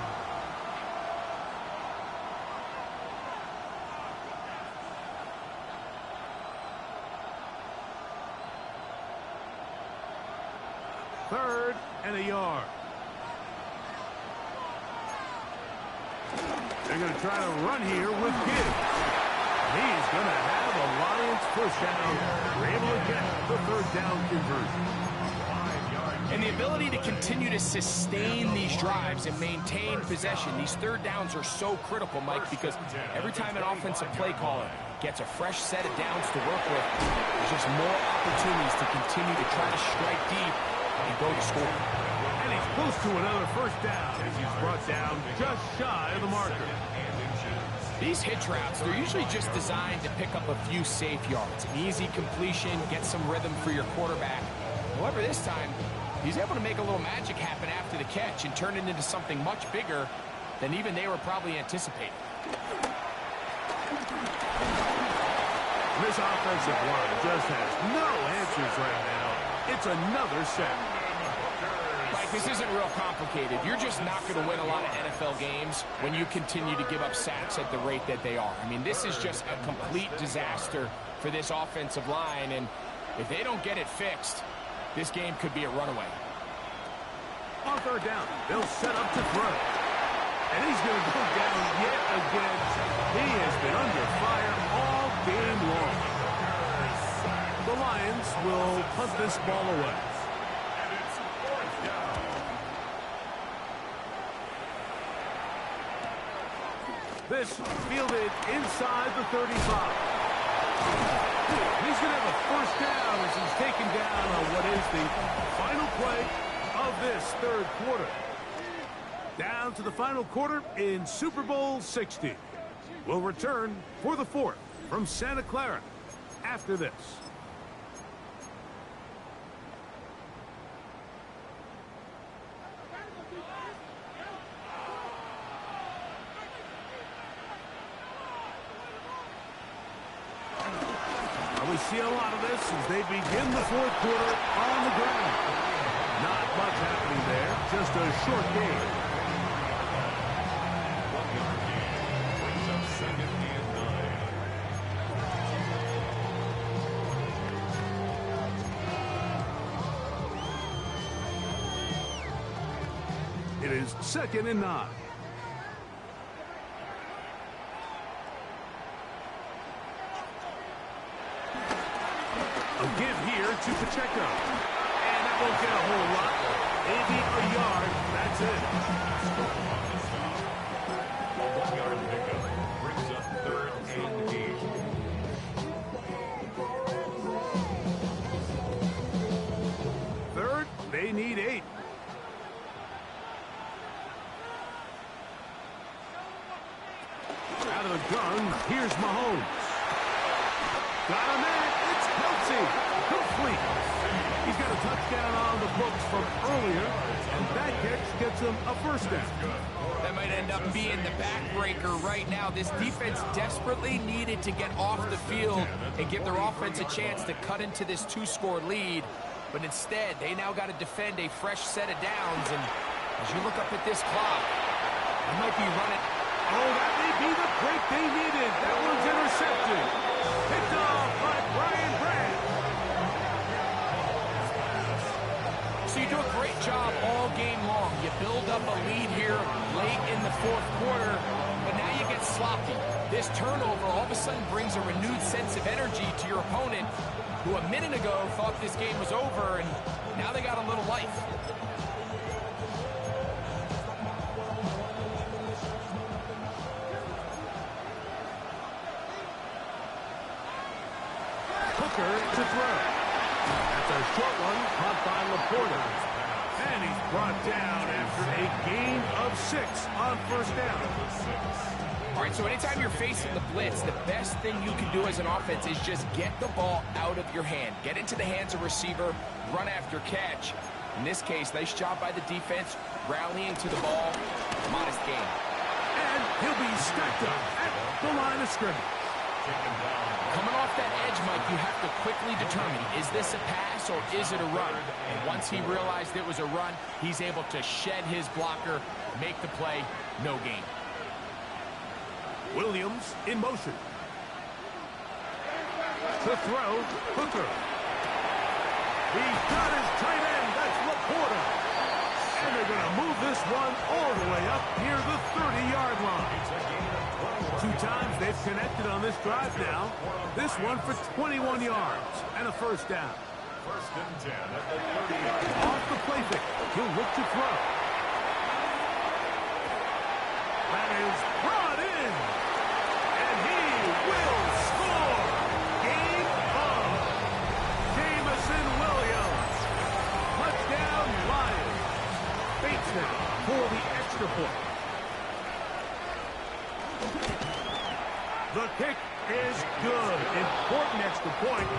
Third and a yard. They're going to try to run here with Gibbs. He's going to have a Lions first down. We're able to get the 3rd down conversion. And the ability to continue to sustain these drives and maintain possession, these 3rd downs are so critical, Mike, because every time an offensive play caller gets a fresh set of downs to work with, there's just more opportunities to continue to try to strike deep and go to score. And he's close to another first down as he's brought down just shy of the marker. These hitch routes, they're usually just designed to pick up a few safe yards. An easy completion, get some rhythm for your quarterback. However, this time, he's able to make a little magic happen after the catch and turn it into something much bigger than even they were probably anticipating. This offensive line just has no answers right now. It's another sack. Mike, this isn't real complicated. You're just not going to win a lot of NFL games when you continue to give up sacks at the rate that they are. I mean, this is just a complete disaster for this offensive line, and if they don't get it fixed, this game could be a runaway. On third down, they'll set up to throw. And he's going to go down yet again. He has been under fire all game long. The Lions will punt this ball away. This fielded inside the 35. He's going to have a first down as he's taken down on what is the final play of this third quarter. Down to the final quarter in Super Bowl 60. We'll return for the fourth from Santa Clara after this. We see a lot of this as they begin the fourth quarter on the ground. Not much happening there, just a short game. 1-yard gain brings up 2nd and 9. It is 2nd and 9. A give here to Pacheco. And that won't get a whole lot. Maybe a yard. That's it. A 1-yard pickup brings up 3rd and 8. Third, they need 8. Out of the gun, here's Mahomes. Got him in. It's Kelce. Complete. He's got a touchdown on the books from earlier, and that catch gets him a first down. That might end up being the backbreaker right now. This defense desperately needed to get off the field and give their offense a chance to cut into this 2-score lead. But instead, they now got to defend a fresh set of downs. And as you look up at this clock, they might be running. Oh, that may be the break they needed. That one's intercepted. Picked off by Brian Branch. So you do a great job all game long. You build up a lead here late in the fourth quarter, but now you get sloppy. This turnover all of a sudden brings a renewed sense of energy to your opponent, who a minute ago thought this game was over, and now they got a little life. Hooker to throw. That's a short one, caught by Laporta. And he's brought down after a gain of 6 on first down. All right, so anytime you're facing the blitz, the best thing you can do as an offense is just get the ball out of your hand. Get into the hands of receiver, run after catch. In this case, nice job by the defense, rallying to the ball. Modest gain. And he'll be stacked up at the line of scrimmage. Coming off that edge, Mike, you have to quickly determine, is this a pass or is it a run? And once he realized it was a run, he's able to shed his blocker, make the play, no gain. Williams in motion. To throw, Hooker. He's got his tight end, that's Laporta. And they're going to move this one all the way up near the 30-yard line. 2 times they've connected on this drive now. This one for 21 yards and a first down. 1st and 10 at the 30-yard line. Off the play fake, he'll look to throw. That is brought in. And he will score. Game on. Jameson Williams. Touchdown Lions. Bateman for the extra point. The kick is good. Important extra point.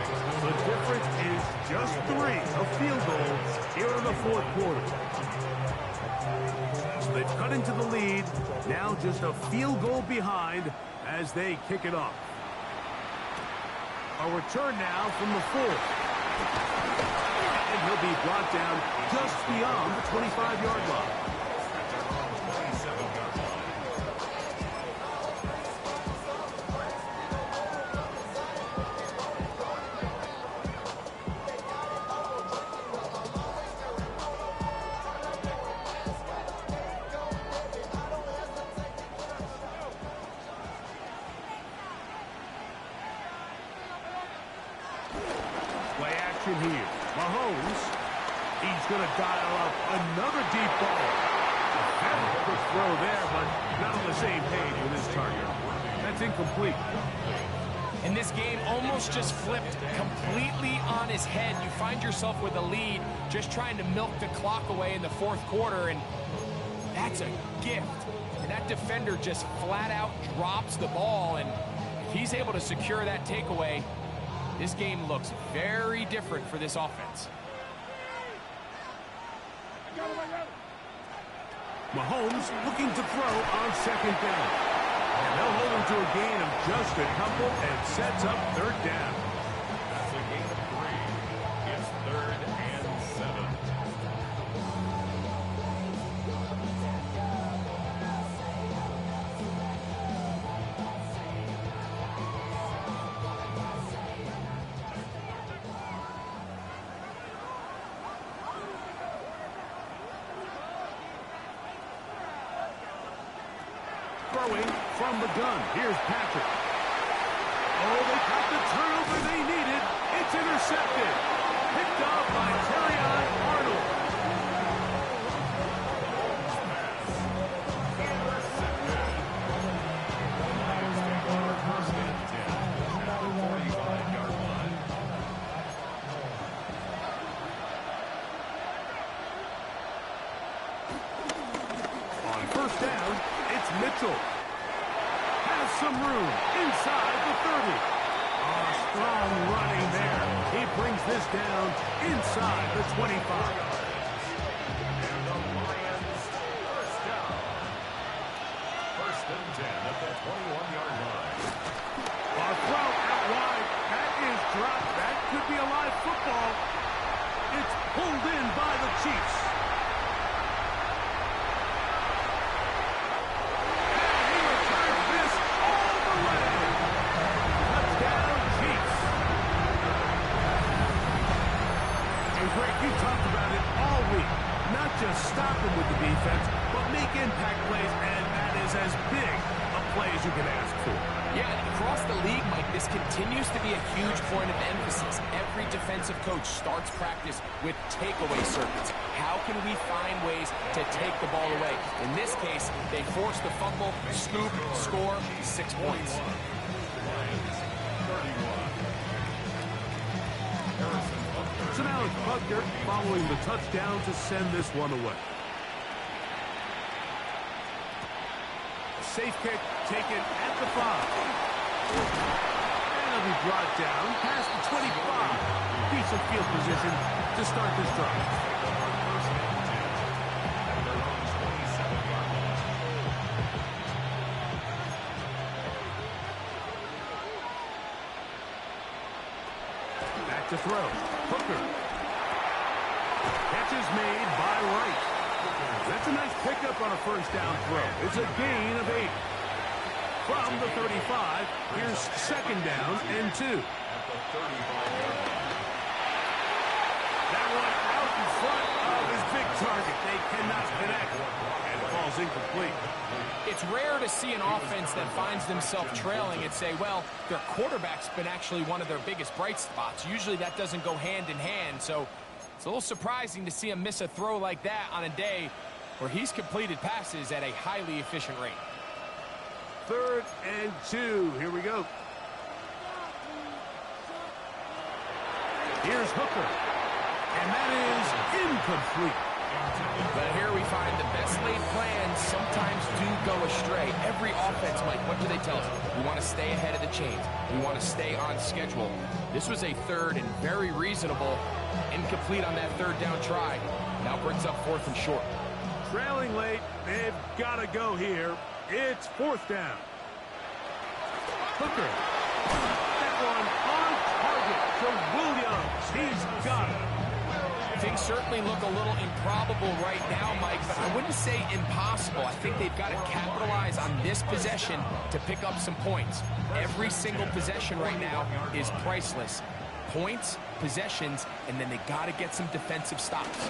The difference is just 3, a field goal here in the fourth quarter. So they've cut into the lead. Now just a field goal behind as they kick it off. A return now from the 4th. And he'll be brought down just beyond the 25-yard line. Here. Mahomes, he's going to dial up another deep ball. Had a quick throw there, but not on the same page with his target. That's incomplete. And this game almost just flipped completely on his head. You find yourself with a lead, just trying to milk the clock away in the fourth quarter, and that's a gift. And that defender just flat out drops the ball, and if he's able to secure that takeaway, this game looks very different for this offense. Mahomes looking to throw on second down. And they'll hold him to a gain of just a couple and sets up third down. That's a gain of 3. It's 3rd and 7. Throwing from the gun. Here's Patrick. Oh, they got the turnover they needed. It's intercepted. Picked up by Terrion Arnold. First and 10 at the 45-yard line. On first down, it's Mitchell. Has some room inside the 30. Oh, strong running there. He brings this down inside the 25. And the Lions first down. First and 10 at the 21-yard line. A throw out wide. That is dropped. That could be a live football. It's pulled in by the Chiefs. You talked about it all week. Not just stop them with the defense, but make impact plays, and that is as big a play as you can ask for. Yeah, across the league, Mike, this continues to be a huge point of emphasis. Every defensive coach starts practice with takeaway circuits. How can we find ways to take the ball away? In this case, they forced the fumble, scoop, score, 6 points. Lions 31. So now it's Butker following the touchdown to send this one away. A safe kick taken at the 5. And it'll be brought down past the 25. Decent field position to start this drive. First and 10 at their own 27-yard line. Back to throw. Hooker. Catch is made by Wright. That's a nice pickup on a first down throw. It's a gain of 8. From the 35, here's second down and 2. At the 35-yard line. That one out in front of his big target. They cannot connect. And it falls incomplete. It's rare to see an offense that finds themselves trailing and say, well, their quarterback's been actually one of their biggest bright spots. Usually that doesn't go hand in hand, so it's a little surprising to see him miss a throw like that on a day where he's completed passes at a highly efficient rate. 3rd and 2. Here we go. Here's Hooker. And that is incomplete. But here we find the best best laid plans sometimes do go astray. Every offense, Mike, what do they tell us? We want to stay ahead of the chains. We want to stay on schedule. This was a third and very reasonable, incomplete on that third down try. Now brings up 4th and short. Trailing late, they've got to go here. It's 4th down. Hooker. That one on target to Williams. He's got it. Things certainly look a little improbable right now, Mike, but I wouldn't say impossible. I think they've got to capitalize on this possession to pick up some points. Every single possession right now is priceless. Points, possessions, and then they got to get some defensive stops.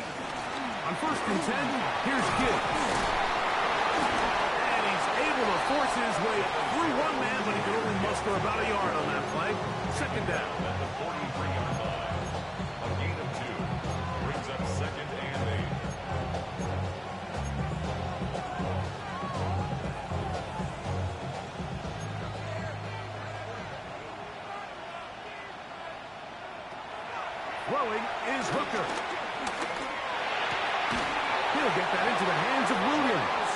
On 1st and 10, here's Gibbs. And he's able to force his way through one man, but he can only muster about a yard on that play. 2nd down. At the 43-yard line. A gain of 2. Brings up 2nd and 8. Throwing is Hooker. He'll get that into the hands of Williams.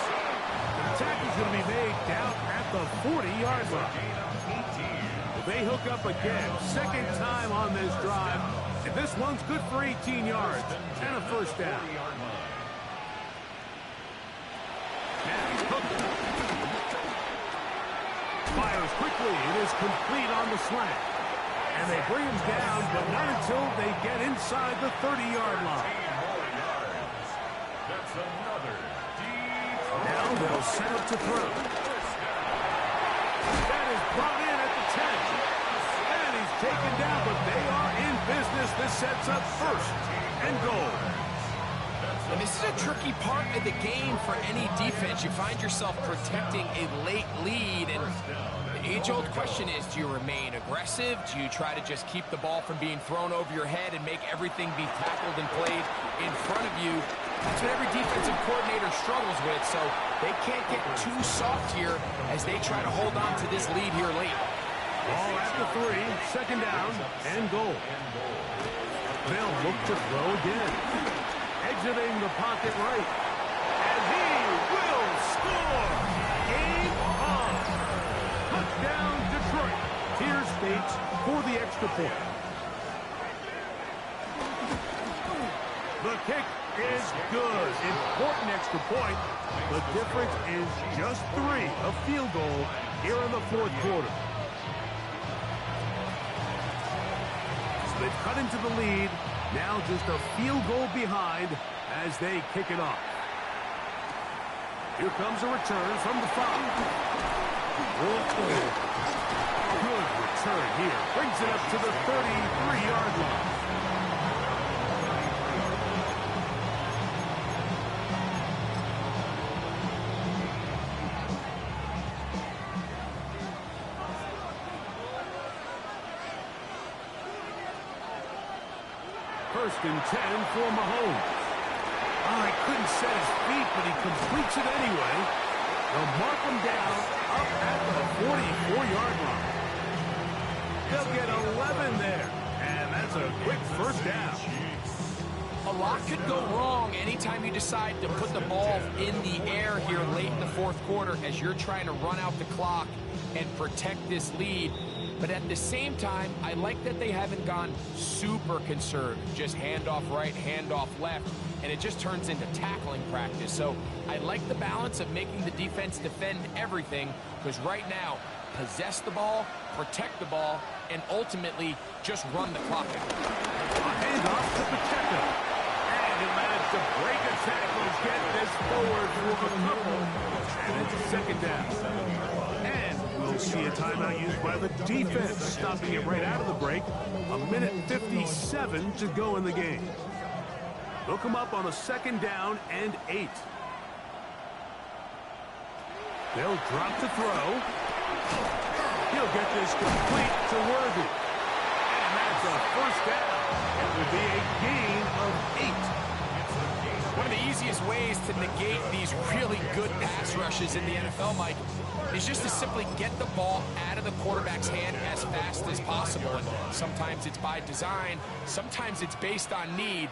The tackle is going to be made down at the 40-yard line. They hook up again. 2nd time on this drive. And this one's good for 18 yards and a 1st down. And Hooker fires quickly. It is complete on the slant. And they bring him down, but not until they get inside the 30-yard line. That's another deep. Now they'll set up to throw. That is brought in at the 10. And he's taken down, but they are in business. This sets up 1st and goal. And this is a tricky part of the game for any defense. You find yourself protecting a late lead, and the age-old question is, do you remain aggressive? Do you try to just keep the ball from being thrown over your head and make everything be tackled and played in front of you? That's what every defensive coordinator struggles with, so they can't get too soft here as they try to hold on to this lead here late. Ball at the 3, 2nd down and goal. They'll look to throw again. Exiting the pocket right. And he will score! Game on! Touchdown, Detroit. Here's Bates for the extra point. The kick is good. Important extra point. The difference is just 3, a field goal here in the 4th quarter. So they've cut into the lead. Now just a field goal behind as they kick it off. Here comes a return from the 5. Good return here. Brings it up to the 33-yard line. First and 10 for Mahomes. Oh, he couldn't set his feet, but he completes it anyway. They'll mark him down up at the 44-yard line. They'll get 11 there, and that's a quick 1st down. A lot could go wrong anytime you decide to put the ball in the air here late in the 4th quarter as you're trying to run out the clock and protect this lead. But at the same time, I like that they haven't gone super conservative. Just handoff right, handoff left, and it just turns into tackling practice. So I like the balance of making the defense defend everything, because right now, possess the ball, protect the ball, and ultimately just run the clock out. A handoff to Pacheco. And he managed to break a tackle, get this forward for a couple. And it's a 2nd down. And we'll see a timeout used by the defense, stopping it right out of the break. 1:57 to go in the game. They'll come up on a 2nd down and 8. They'll drop the throw. He'll get this complete to Worthy. And that's a 1st down. It will be a gain of 8. One of the easiest ways to negate these really good pass rushes in the NFL, Mike, is just to simply get the ball out of the quarterback's hand as fast as possible. And sometimes it's by design, sometimes it's based on need.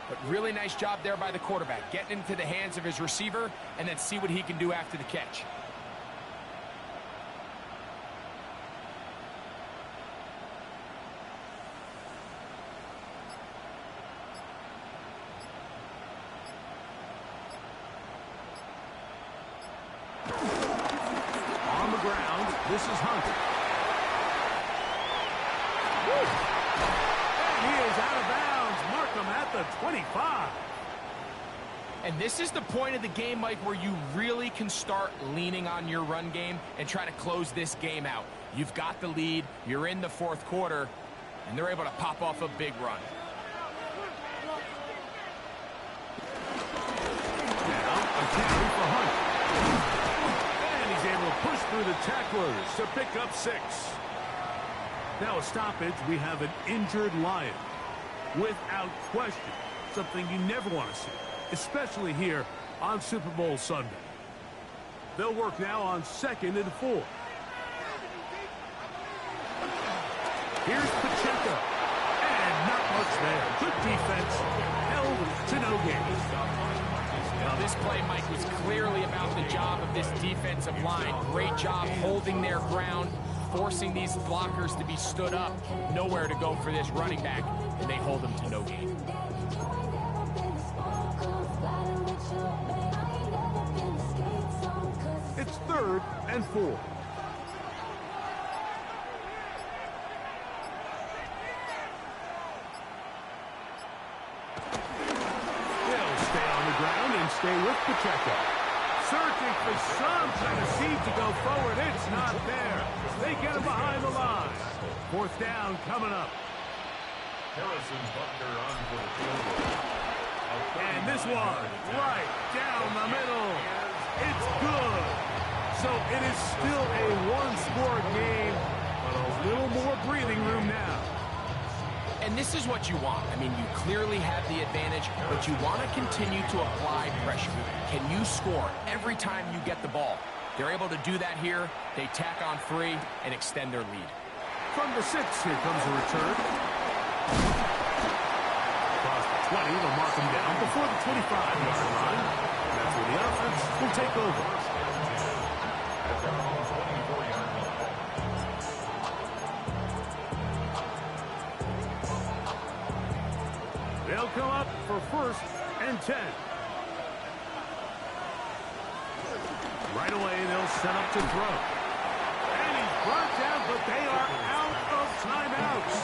But really nice job there by the quarterback, getting into the hands of his receiver and then see what he can do after the catch. On the ground, this is Hunt. And he is out of bounds. Mark him at the 25. And this is the point of the game, Mike, where you really can start leaning on your run game and try to close this game out. You've got the lead, you're in the fourth quarter, and they're able to pop off a big run. Now, a carry for Hunt. And he's able to push through the tacklers to pick up 6. Now a stoppage, we have an injured Lion. Without question, something you never want to see, especially here on Super Bowl Sunday. They'll work now on 2nd and 4. Here's Pacheco. And not much there. Good defense. Held to no gain. Now this play, Mike, was clearly about the job of this defensive line. Great job holding their ground, forcing these blockers to be stood up. Nowhere to go for this running back, and they hold them to no gain. It's 3rd and 4. Stay with Pacheco. Searching for some kind of seed to go forward. It's not there. They get him behind the line. 4th down coming up. Harrison Butker on for the field goal. And this one right down the middle. It's good. So it is still a one-score game, but a little more breathing room now. And this is what you want. I mean, you clearly have the advantage, but you want to continue to apply pressure. Can you score every time you get the ball? They're able to do that here. They tack on 3 and extend their lead. From the 6, here comes a return. Across the 20, they'll mark him down before the 25-yard line. That's where the offense will take over. They'll come up for 1st and 10. Right away, they'll set up to throw. And he's brought down, but they are out of timeouts.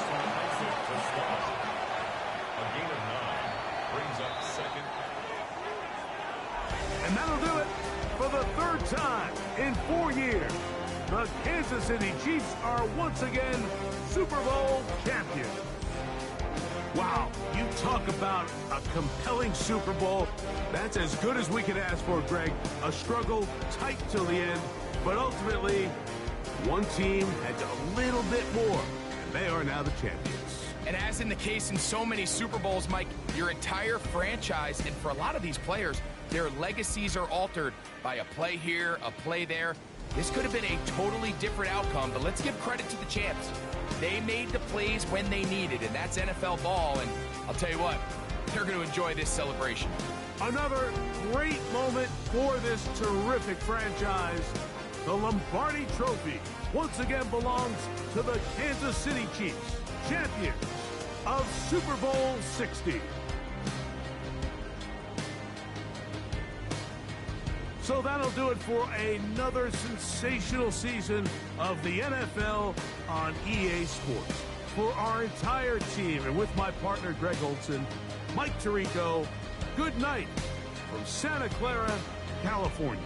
A gain of 9 brings up 2nd. And that'll do it for the 3rd time in 4 years. The Kansas City Chiefs are once again Super Bowl champions. Wow, you talk about a compelling Super Bowl. That's as good as we could ask for, Greg. A struggle tight till the end, but ultimately, one team had a little bit more, and they are now the champions. And as in the case in so many Super Bowls, Mike, your entire franchise, and for a lot of these players, their legacies are altered by a play here, a play there. This could have been a totally different outcome, but let's give credit to the champs. They made the plays when they needed, and that's NFL ball, and I'll tell you what, they're going to enjoy this celebration. Another great moment for this terrific franchise. The Lombardi Trophy once again belongs to the Kansas City Chiefs, champions of Super Bowl 60. So that'll do it for another sensational season of the NFL on EA Sports. For our entire team and with my partner Greg Olson, Mike Tirico, good night from Santa Clara, California.